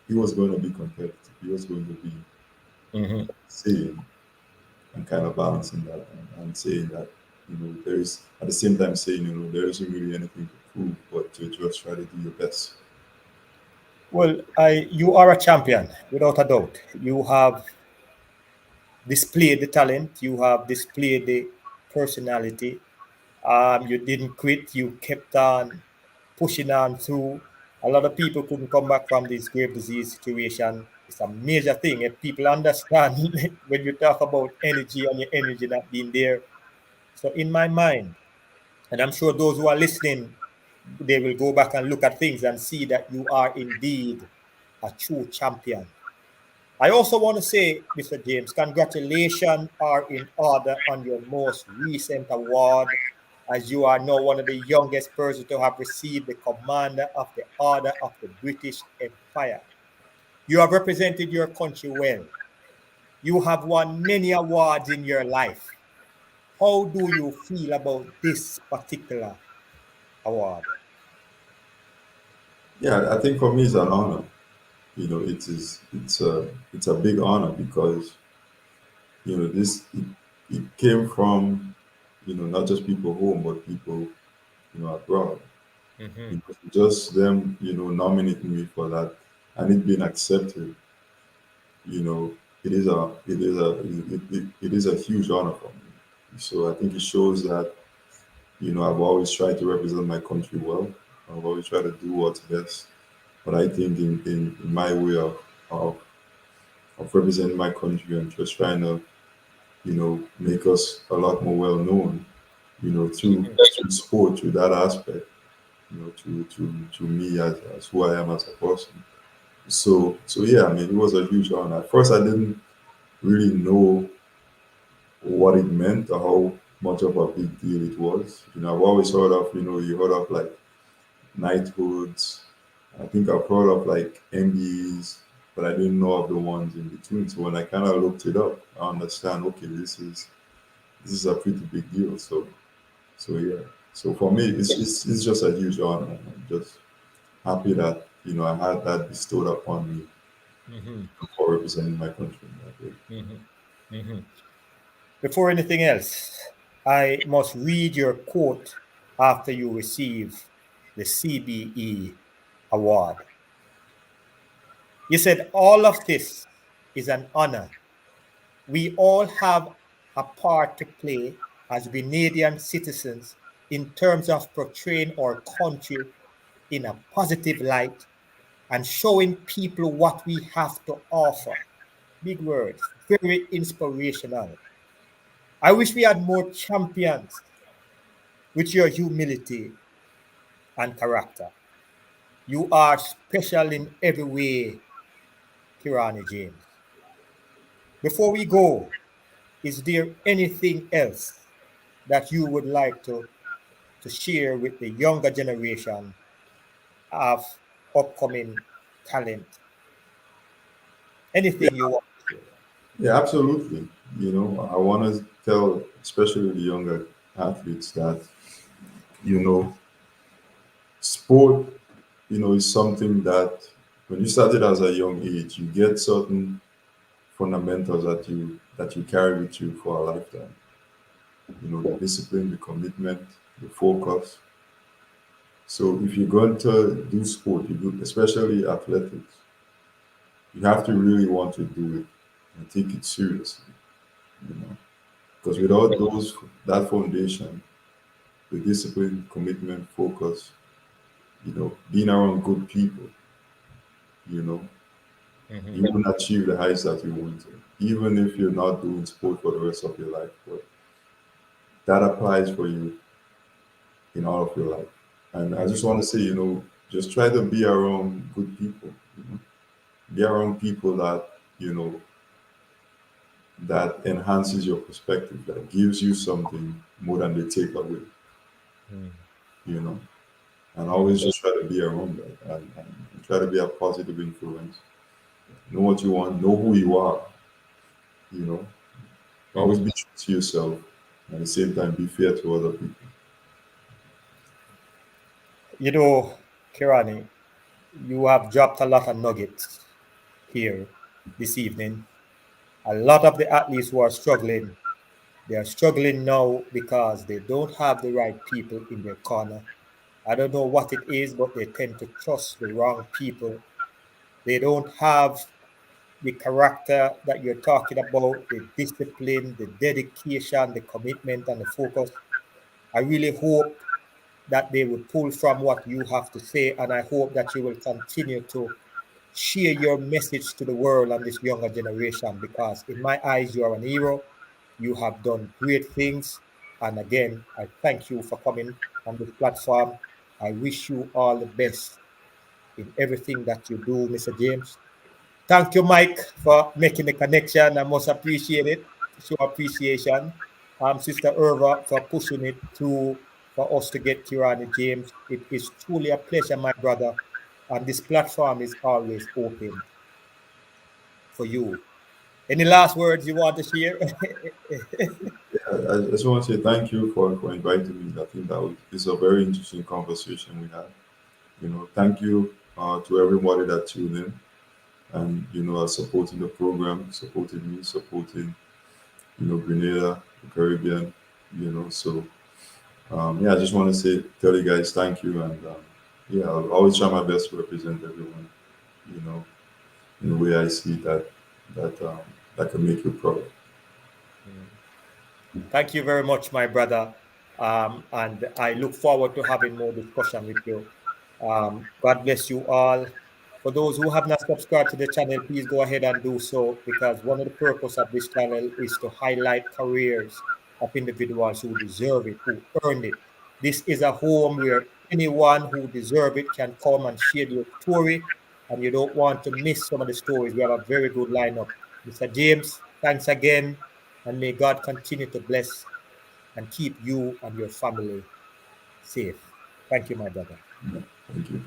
B: he was going to be competitive, he was going to be
A: Mm-hmm.
B: saying and kind of balancing that and saying that, there is at the same time saying, there isn't really anything to prove, but to just try to do your best.
A: Well, you are a champion without a doubt. You have displayed the talent. You have displayed the personality. You didn't quit. You kept on pushing on through. A lot of people couldn't come back from this grave disease situation. It's a major thing. If people understand when you talk about energy and your energy not being there. So in my mind, and I'm sure those who are listening, they will go back and look at things and see that you are indeed a true champion. I also want to say, Mr. James, congratulations are in order on your most recent award, as you are now one of the youngest persons to have received the Commander of the Order of the British Empire. You have represented your country well. You have won many awards in your life. How do you feel about this particular award?
B: Yeah, I think for me it's an honor. It's a big honor because this it came from not just people home but people abroad.
A: Mm-hmm.
B: Just them nominating me for that and it being accepted. It is a huge honor for me. So I think it shows that I've always tried to represent my country well. I've always tried to do what's best. But I think in my way of of representing my country and just trying to make us a lot more well known, through sport, through that aspect, to me as who I am as a person. So yeah, I mean, it was a huge honor. At first, I didn't really know what it meant or how much of a big deal it was. I've always heard of, you heard of like knighthoods. I think I've heard of like MBEs, but I didn't know of the ones in between. So when I kind of looked it up, I understand. Okay, this is a pretty big deal. So yeah. So for me, it's just a huge honor. I'm just happy that I had that bestowed upon me
A: Mm-hmm.
B: for representing my country in that way.
A: Mm-hmm. Mm-hmm. Before anything else, I must read your quote after you receive the CBE award. You said, all of this is an honor. We all have a part to play as Grenadian citizens in terms of portraying our country in a positive light and showing people what we have to offer. Big words, very inspirational. I wish we had more champions with your humility and character. You are special in every way, Kirani James. Before we go, is there anything else that you would like to share with the younger generation of upcoming talent?
B: Yeah,
A: Anything you want to share?
B: yeah, absolutely. I want to tell, especially the younger athletes, that you know, sport, is something that when you started as a young age, you get certain fundamentals that you carry with you for a lifetime. The discipline, the commitment, the focus. So if you're going to do sport, especially athletics, you have to really want to do it. and take it seriously, you know. Because without those that foundation, the discipline, commitment, focus, being around good people, you know, you
A: Mhm.
B: will achieve the heights that you want to. Even if you're not doing sport for the rest of your life, but that applies for you in all of your life. And I just
A: Mhm.
B: want to say, just try to be around good people. Be around people that, you know, that enhances your perspective, that gives you something more than they take away,
A: Mhm.
B: you know. And always
A: Mhm.
B: just try to be around that and try to be a positive influence. Know what you want, know who you are, you know. Always
A: Mhm.
B: be true to yourself, and at the same time be fair to other people.
A: You know, Kirani, you have dropped a lot of nuggets here this evening. A lot of the athletes who are struggling, they are struggling now because they don't have the right people in their corner. I don't know what it is, but they tend to trust the wrong people. They don't have the character that you're talking about, the discipline, the dedication, the commitment, and the focus. I really hope that they would pull from what you have to say, and I hope that you will continue to share your message to the world and this younger generation because, in my eyes, you are an hero. You have done great things. And again, I thank you for coming on this platform. I wish you all the best in everything that you do, Mr. James. Thank you, Mike, for making the connection. I must appreciate it. Show appreciation. Sister Irva for pushing it through for us to get Kirani James. It is truly a pleasure, my brother. And this platform is always open for you. Any last words you want to share?
B: I just want to say thank you for inviting me. I think that it's a very interesting conversation we had. Thank you to everybody that tuned in and are supporting the program, supporting me, supporting Grenada, the Caribbean. So yeah, I just want to say tell you guys thank you, and yeah, I'll always try my best to represent everyone. You know, in the way I see that can make you proud.
A: Thank you very much, my brother. And I look forward to having more discussion with you. God bless you all. For those who have not subscribed to the channel, please go ahead and do so because one of the purpose of this channel is to highlight careers of individuals who deserve it, who earned it. This is a home where anyone who deserve it can come and share your story, and you don't want to miss some of the stories. We have a very good lineup. Mr. James, thanks again, and may God continue to bless and keep you and your family safe. Thank you, my brother.
B: Yeah, thank you.